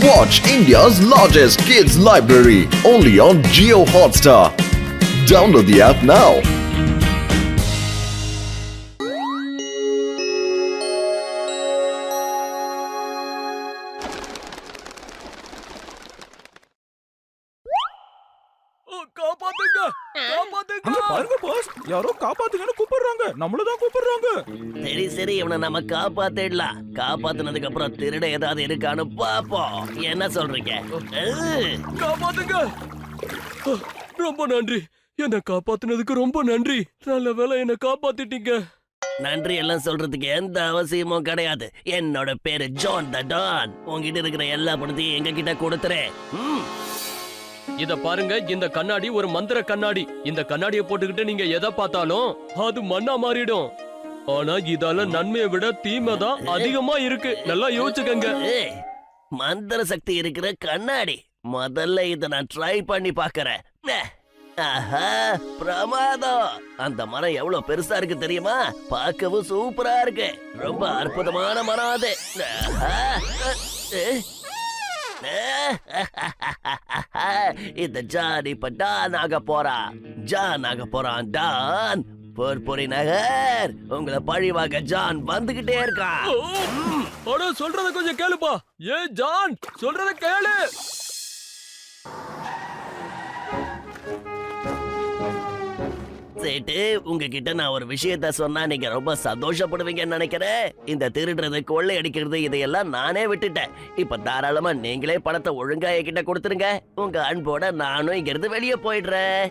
Watch India's largest kids library only on Jio Hotstar. Download the app now. காப்பாத்துங்க காப்பாத்துங்க பாருங்க pass, யாரோ காப்பாத்துங்கன்னு கூப்பிடுறாங்க. நம்மள தான் கூப்பிடுறாங்க. சரி சரி, இவனை நம்ம காப்பாத்திடலாம். காப்பாத்துனதுக்கு அப்புறம் திருட ஏதாவது இருக்கான்னு பாப்போம். என்ன சொல்றீங்க? காப்பாத்துங்க. ரொம்ப நன்றி, என்ன காப்பாத்துனதுக்கு ரொம்ப நன்றி. நல்ல வேளை என்ன காப்பாத்திட்டீங்க. நன்றி எல்லாம் சொல்றதுக்கு எந்த அவசியமும் கிடையாது. என்னோட பேரு ஜான் த டான். உங்ககிட்ட இருக்கிற எல்லா பணத்தையும் எங்க கிட்ட கொடுத்துறேன். இத பாருங்க, இந்த கண்ணாடி ஒரு மந்திர கண்ணாடி. இந்த கண்ணாடியை போட்டுக்கிட்டு நீங்க எதை பார்த்தாலும் அது மண்ணா மாறிடும். ஆனா இதால நன்மையை விட தீமை தான் அதிகமா இருக்கு. நல்லா யோசிச்சுக்கங்க. மந்திர சக்தி இருக்கிற கண்ணாடி. முதல்ல இத நான் ட்ரை பண்ணி பாக்குறேன். ஆஹா, பிரமாதம். அந்த மரம் எவ்வளவு பெருசா இருக்கு தெரியுமா? பார்க்கவும் சூப்பரா இருக்கு. ரொம்ப அற்புதமான மரம் அது. இந்த ஜான் இப்ப டான் ஆக போறான். ஜான் ஆக போறான். டான் பொற்பொறி நகர். உங்களை பழிவாக ஜான் வந்துகிட்டே இருக்கான். அட, சொல்றத கொஞ்சம் கேளுப்பா. ஏ ஜான், சொல்றத கேளு. சேட்டு, உங்ககிட்ட நான் ஒரு விஷயத்த சொன்னா நீங்க ரொம்ப சந்தோஷப்படுவீங்கன்னு நினைக்கிறேன். இந்த திருடுறது, கொள்ளை அடிக்கிறது இதையெல்லாம் நானே விட்டுட்டேன். இப்ப தாராளமா நீங்களே பணத்தை ஒழுங்கா என்கிட்ட கொடுத்துருங்க. உங்க அன்போட நானும் இங்க இருந்து வெளியே போயிடுறேன்.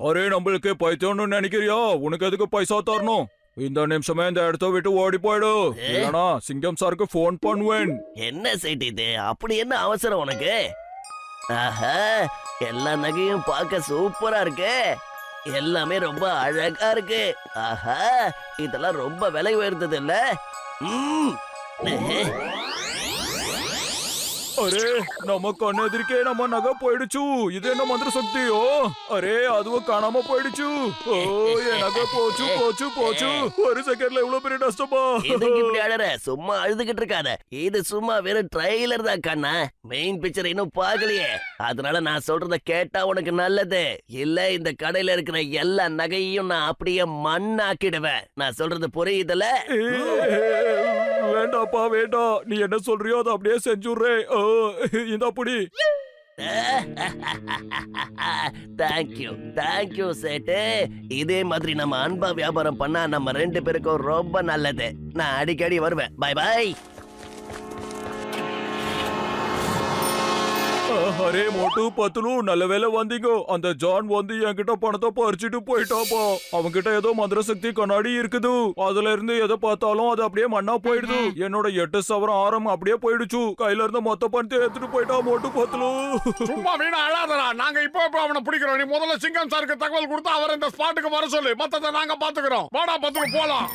அரே, நம்மளுக்கு பைத்தியம்னு நினைக்கிறியா? உனக்கு எதுக்கு பைசா தரணும்? இந்த நிமிஷமே இந்த இடத்த விட்டு ஓடி போயிடு. இல்லனா சிங்கம் சாருக்கு போன் பண்ணுவேன். என்ன சேட்டு இது? அப்படி என்ன அவசரம் உனக்கு? ஆஹா, எல்லா நகையும் பார்க்க சூப்பரா இருக்கு. எல்லாமே ரொம்ப அழகா இருக்கு. ஆஹா, இதெல்லாம் ரொம்ப விலை உயர்ந்தது இல்ல? அரே, நம்ம கண்ணெதிர்க்கே நம்ம நகை போயிடுச்சு. இது என்ன மந்திர சக்தியோ? அரே, அதுவும் காணாம போயிடுச்சு. ஓ, என் நகை போச்சு போச்சு போச்சு. ஒரு செகண்ட்ல இவ்வளவு பெரிய நஷ்டமா? எதுக்கு இப்படி அழற? சும்மா அழுதுகிட்டு இருக்காத. இது சும்மா வெறும் ட்ரைலர் தான் கண்ணா. மெயின் பிக்சர் இன்னும் பாக்கலையே. அதனால நான் சொல்றத கேட்டா உனக்கு நல்லது. இல்ல இந்த கடையில இருக்கிற எல்லா நகையையும் நான் அப்படியே மண்ணாக்கிடுவேன். நான் சொல்றது புரியுதுல? வேண்டாப்பா வேண்டாம். நீ என்ன சொல்றியோ அதை அப்படியே செஞ்சுடுறேன். இந்த அப்படி. தேங்க்யூ தேங்க்யூ சேட்டு. இதே மாதிரி நம்ம அன்பா வியாபாரம் பண்ணா நம்ம ரெண்டு பேருக்கும் ரொம்ப நல்லது. நான் அடிக்கடி வருவேன். By by. அரே மோட்டு பத்துலு, நல்ல வேலை வந்தீங்க. அந்த ஜான் வந்து என்கிட்ட பணத்தை பறிச்சுட்டு போயிட்டாப்பா. அவன்கிட்ட ஏதோ மந்திர சக்தி கண்ணாடி இருக்குது. அதுல இருந்து எதை பார்த்தாலும் அது அப்படியே மண்ணா போயிடுது. என்னோட 8 சவரம் ஆரம் அப்படியே போயிடுச்சு. கையில இருந்து மொத்த பணத்தை எடுத்துட்டு போயிட்டா மோட்டு பத்துலு. சும்மா வீணா அழாதடா. நாங்க இப்போ அவனை பிடிக்கிறோம். நீ முதல்ல சிங்கம் சாருக்கு தகவல் கொடுத்து அவர் இந்த ஸ்பாட்டுக்கு வர சொல்லு. மத்தத நாங்க பாத்துக்கிறோம். வாடா பத்துலு, போலாம்.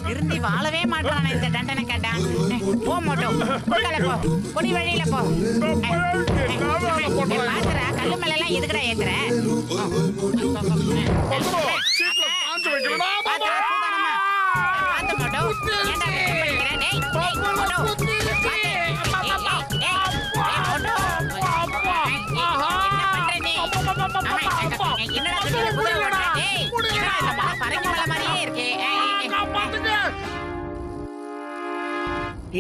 திரும்பி வாழவே மாட்டானே இந்த தண்டனை கேட்டான். போ மோட்டோ, போ, பொடி வழியில போ. பாக்குற கல்லு மேல எல்லாம் எதுக்குடா ஏத்துற?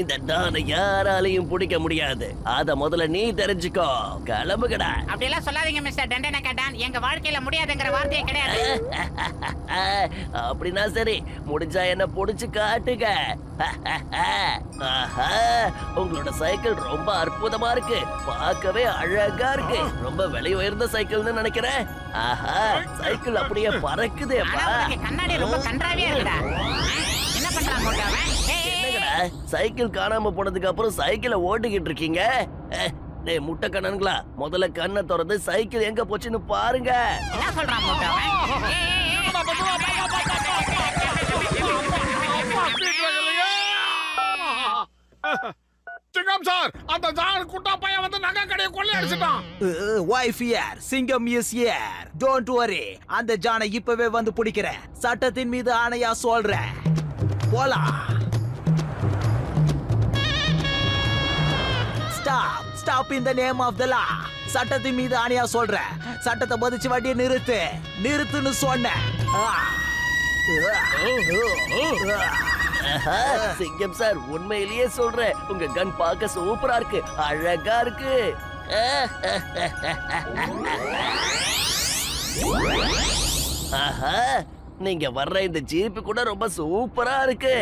இந்த டானை யாராலையும் பிடிக்க முடியாது. அத முதல்ல நீ தெரிஞ்சுக்கோ. கிளம்புகடா. அப்படி எல்லாம் சொல்லாதீங்க மிஸ்டர் டண்டனை கேட்டான். எங்க வாழ்க்கையில முடியாதுங்கிற வார்த்தையே கிடையாது. அப்படின்னா சரி, முடிஞ்சா என்ன புடிச்சு காட்டுங்க. ஆஹா, உங்களோட சைக்கிள் ரொம்ப அற்புதமா இருக்கு. பார்க்கவே அழகா இருக்கு. ரொம்ப விலை உயர்ந்த சைக்கிள்னு நினைக்கிறேன். ஆஹா, சைக்கிள் அப்படியே பறக்குதேப்பா. கண்ணாடி ரொம்ப கன்றாவியா இருக்குடா. என்ன பண்றான் மோட்டாவன்? சைக்கிள் காணாம போனதுக்கு அப்புறம் சைக்கிளை ஓட்டிக்கிட்டு இருக்கீங்க. டேய் முட்டை கண்ணனுங்களா, முதல்ல கண்ணை திறந்து சைக்கிள் எங்க போச்சுன்னு பாருங்க. என்ன சொல்றான் மோட்டாவன்? சிங்கம் சார், அந்த ஜான் குட்டா பையன் வந்து நகை கடையை கொள்ளை அடிச்சிட்டான். வைஃப் யார்? சிங்கம் இஸ் யார்? டோன்ட் வரி, அந்த ஜானை இப்பவே வந்து பிடிக்கிறேன். சட்டத்தின் மீது ஆணையா சொல்றேன். போலாம். Stop in the name of the law. சட்டத்தின் மீது ஆணையா சொல்றேன். சட்டத்தை மதிச்சு வண்டியை நிறுத்துன்னு சொன்னேன். சிங்கம் சார், உண்மையிலேயே சொல்றேன், உங்க கன் பார்க்க சூப்பரா இருக்கு, அழகா இருக்கு. ஆஹா, நீங்க வர்ற இந்த ஜீப் கூட ரொம்ப சூப்பரா இருக்கு.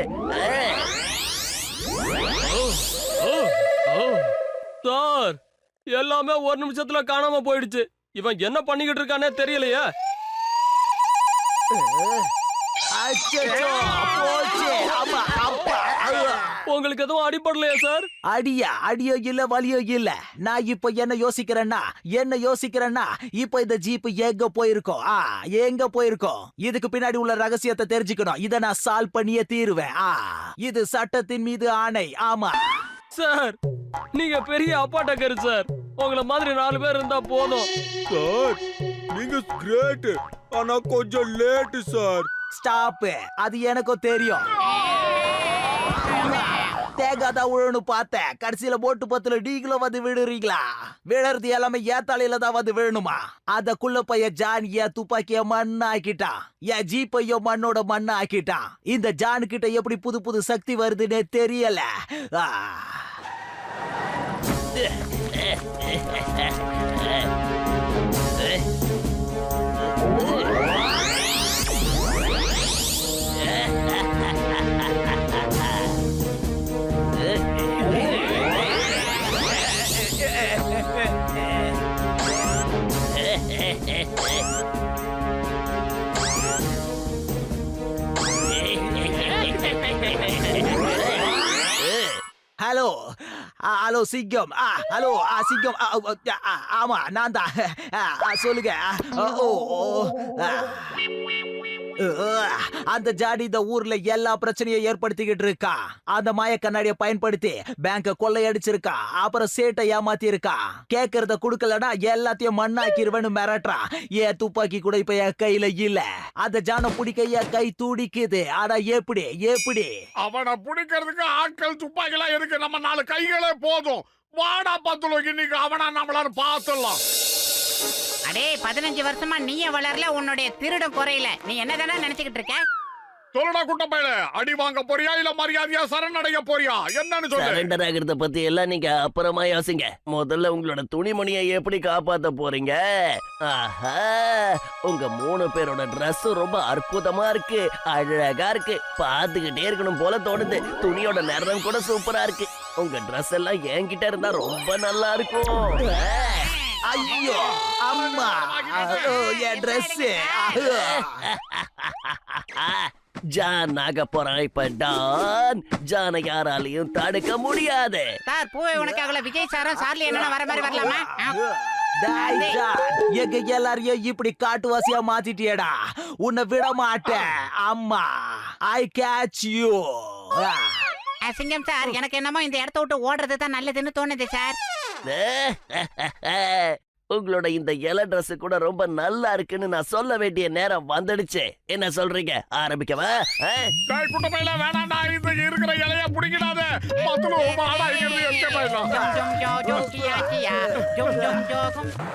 சார், எல்லாமே ஒரு நிமிஷத்துல காணாம போயிடுச்சு. இவன் என்ன பண்ணிக்கிட்டு இருக்கானே தெரியலையே. அச்சச்சோ, போச்சு. அப்பா, அப்பா. உங்களுக்கு எதுவும் அடிபடலையா சார்? அடியோ இல்ல, வலியோ இல்ல. நான் இப்ப என்ன யோசிக்கிறேன்னா இப்ப இந்த ஜீப் எங்க போயிருக்கோம். இதுக்கு பின்னாடி உள்ள ரகசியத்தை தெரிஞ்சுக்கணும். இத நான் சால்வ் பண்ணியே தீருவேன். இது சட்டத்தின் மீது ஆணை. ஆமா சார், நீங்க பெரிய அப்பாட்டக்கரு சார். உங்களை மாதிரி 4 பேர் இருந்தா போதும். சார், நீங்க கிரேட், ஆனா கொஞ்சம் லேட் சார். ஸ்டாப். அது எனக்கும் தெரியும். தேங்காதான் உழனு பார்த்தேன். கடைசியில போட்டு பத்துல நீங்களும் வந்து விழுறீங்களா? விழறது எல்லாமே ஏத்தாலையில தான் வந்து விழணுமா? அதக்குள்ள பைய ஜான் என் துப்பாக்கிய மண்ணாக்கிட்டான். என் ஜீப்பையோ மண்ணோட மண்ணாக்கிட்டான். இந்த ஜான் கிட்ட எப்படி புது புது சக்தி வருதுன்னு தெரியல. ஹலோ சிங்கம். ஹலோ சிங்கம். ஆமா, நான் தான். சொல்லுங்க. அந்த ஜாடி இந்த ஊர்ல எல்லா பிரச்சனையும் ஏற்படுத்திக்கிட்டு இருக்கா. அந்த மாய கண்ணாடியை பயன்படுத்தி பேங்க கொள்ளையடிச்சிருக்கா. அப்புறம் சேட்டை ஏமாத்தி இருக்கா. கேக்குறத குடுக்கலனா எல்லாத்தையும் மண்ணாக்கிருவேன்னு மிரட்டா. ஏன் துப்பாக்கி கூட இப்ப என் கையில இல்ல. அந்த ஜான பிடிக்க என் கை துடிக்குது. ஆனா எப்படி? அவனை பிடிக்கிறதுக்கு ஆட்கள் துப்பாக்கி எல்லாம் இருக்கு. நம்ம 4 கைகளே போதும். வாடா பத்துல இன்னைக்கு அவனா நம்மளால பாத்துடலாம். அடே, 15 வருஷமா நீயே வளரல, உன்னுடைய திருடம் குறையில. நீ என்னதானே நினைச்சுக்கிட்டு இருக்க? சொல்லுடா குட்டப்பையில, அடி வாங்க போறியா இல்ல மரியாதையா சரணடைய போறியா? என்னன்னு சொல்லு. சரண்டர் ஆகிறத பத்தி எல்லாம் நீங்க அப்புறமா யோசிங்க. முதல்ல உங்களோட துணிமணியை எப்படி காப்பாத்த போறீங்க? ஆஹா, உங்க 3 பேரோட Dress ரொம்ப அற்புதமா இருக்கு, அழகா இருக்கு, பாத்துக்கிட்டே இருக்கணும் போல தோணுது. துணியோட நிறம் கூட சூப்பரா இருக்கு. உங்க Dress எல்லாம் என்கிட்ட இருந்தா ரொம்ப நல்லா இருக்கும். ஐயோ, அம்மா, என் Dress. ஜான் ஆக போறான் இப்ப டான். ஜானை யாராலையும் தடுக்க முடியாது. சார், பூவை உனக்காகல விஜய் சாரும் சார்லி என்ன வர மாதிரி வரலாமா? எங்க எல்லாரையும் இப்படி காட்டுவாசியா மாத்திட்டியடா. உன்னை விட மாட்டேன். அம்மா, ஐ கேட்ச் யூ. சிங்கம் சார், எனக்கு என்னமோ இந்த இடத்த விட்டு ஓடுறது தான் நல்லதுன்னு தோணுது சார். உங்களோட இந்த இலை Dress கூட ரொம்ப நல்லா இருக்குன்னு நான் சொல்ல வேண்டிய நேரம் வந்துடுச்சு. என்ன சொல்றீங்க? ஆரம்பிக்கவா? டேய் குட்டப்பையில, வேணாண்டா. இந்த இருக்கிற இலைய புடிங்கிடாத. பத்துல வாடா இங்கிருந்து எஸ்கேப் ஆயிடலாம்.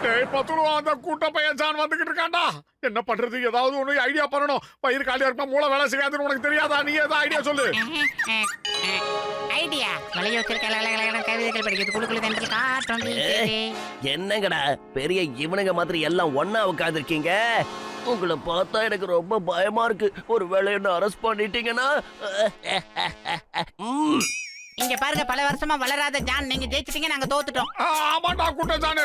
டேய் பத்துல, அந்த குட்டப்பையன் ஜான் வந்துகிட்டு இருக்கான்டா. என்ன பண்றது? ஏதாவது ஒண்ணு ஐடியா பண்ணணும். பயிர் காலியா இருக்கா, மூளை வேலை செய்யாதுன்னு உனக்கு தெரியாதா? நீ ஏதாவது ஐடியா சொல்லு. ஐடியா வளைய வச்சிருக்க கவிதைகள் படிக்கிறது குழுக்குழு தென்றல் காட்டும். என்னங்கடா பெரிய இவனுங்க மாதிரி எல்லாம் ஒன்னா உட்காந்துருக்கீங்க? உங்களை பார்த்தா எனக்கு ரொம்ப பயமா இருக்கு. ஒரு வேளை என்ன அரெஸ்ட் பண்ணிட்டீங்கன்னா? இங்க பாருங்க, பல வருஷமா வளராத ஜான், நீங்க ஜெயிச்சிட்டீங்க, நாங்க தோத்துட்டோம். ஆமாண்டா குட்ட ஜான்,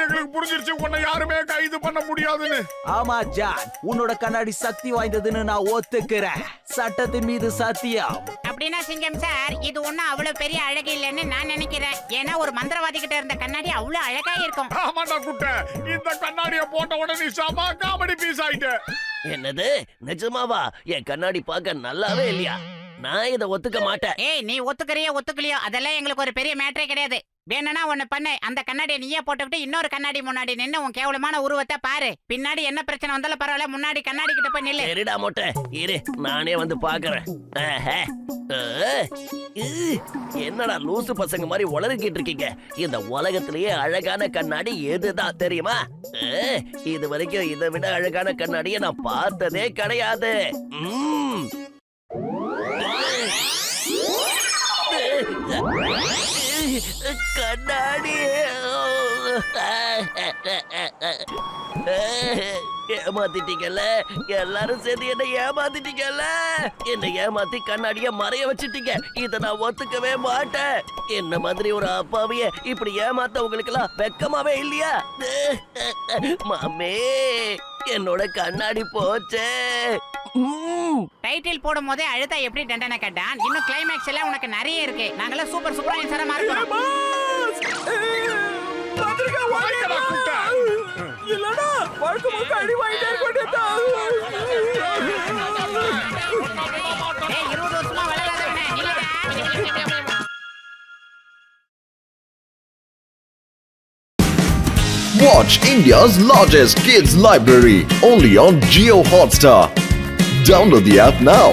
எங்களுக்கு புரிஞ்சிருச்சு உன்னை யாருமே கைது பண்ண முடியாதுன்னு. ஆமா ஜான், உன்னோட கண்ணாடி சக்தி வாய்ந்ததுன்னு நான் ஒத்துக்கிறேன். சட்டத்தின் மீது சத்தியம். அப்படின்னா சிங்கம் சார், இது ஒண்ணும் அவ்வளவு பெரிய அழகு இல்லைன்னு நான் நினைக்கிறேன். ஏன்னா ஒரு மந்திரவாதி கிட்ட இருந்த கண்ணாடி அவ்வளவு அழகா இருக்கும். ஆமாண்டா குட்ட, இந்த கண்ணாடிய போட்ட உடனே சாமா காமெடி பீஸ் ஆயிட்ட. என்னது? நிஜமாவா? என் கண்ணாடி பார்க்க நல்லாவே இல்லையா? நான் இதை ஒத்துக்க மாட்டேன். ஏய் நீ ஒத்துக்கறியோ ஒத்துக்கலையோ அதெல்லாம் எங்களுக்கு ஒரு பெரிய மேட்டரே கிடையாது. வேணும்னா ஒண்ணு பண்ணு, அந்த கண்ணாடியை நீயே போட்டுக்கிட்டு இன்னொரு கண்ணாடி முன்னாடி நின்னு உன் கேவலமான உருவத்தை பாரு. பின்னாடி என்ன பிரச்சனை வந்தாலும் பரவாயில்ல, முன்னாடி கண்ணாடி கிட்ட போய் நில்லு. சரிடா மொட்டை, இரு நானே வந்து பாக்குறேன். என்னடா லூசு பசங்க மாதிரி உளறிக்கிட்டு இருக்கீங்க? இந்த உலகத்திலேயே அழகான கண்ணாடி எதுதான் தெரியுமா? இது வரைக்கும் இதை விட அழகான கண்ணாடியை நான் பார்த்ததே கிடையாது. கண்ணாடி ஏமாத்திட்டீங்கல்ல, எல்லாரும் சேர்ந்து என்ன ஏமாத்திட்டீங்கல்ல. என்ன ஏமாத்தி கண்ணாடிய மறைய வச்சிட்டீங்க. இத நான் ஒத்துக்கவே மாட்டேன். என்ன மாதிரி ஒரு அப்பாவிய இப்படி ஏமாத்த உங்களுக்கு எல்லாம் வெக்கமாவே இல்லையா? மாமே, என்னோட கண்ணாடி போச்சே. டைட்டில் போடும் போதே அழுத்தா எப்படி தண்டனை கேட்டான். இன்னும் கிளைமேக்ஸ் எல்லாம் உனக்கு நிறைய இருக்கு. நாங்கெல்லாம் சூப்பர் சூப்பரா இன்சரமா இருக்கோம். வாய்க்கடா குட்டை. இல்லடா வாழ்க்கை முழுக்க அடி வாங்கிட்டே இருக்கேன்டா. ஏய் 20 வருஷமா விளையாடாதவனே நில்லுடா. Watch India's largest kids library only on Geo Hotstar. Download the app now.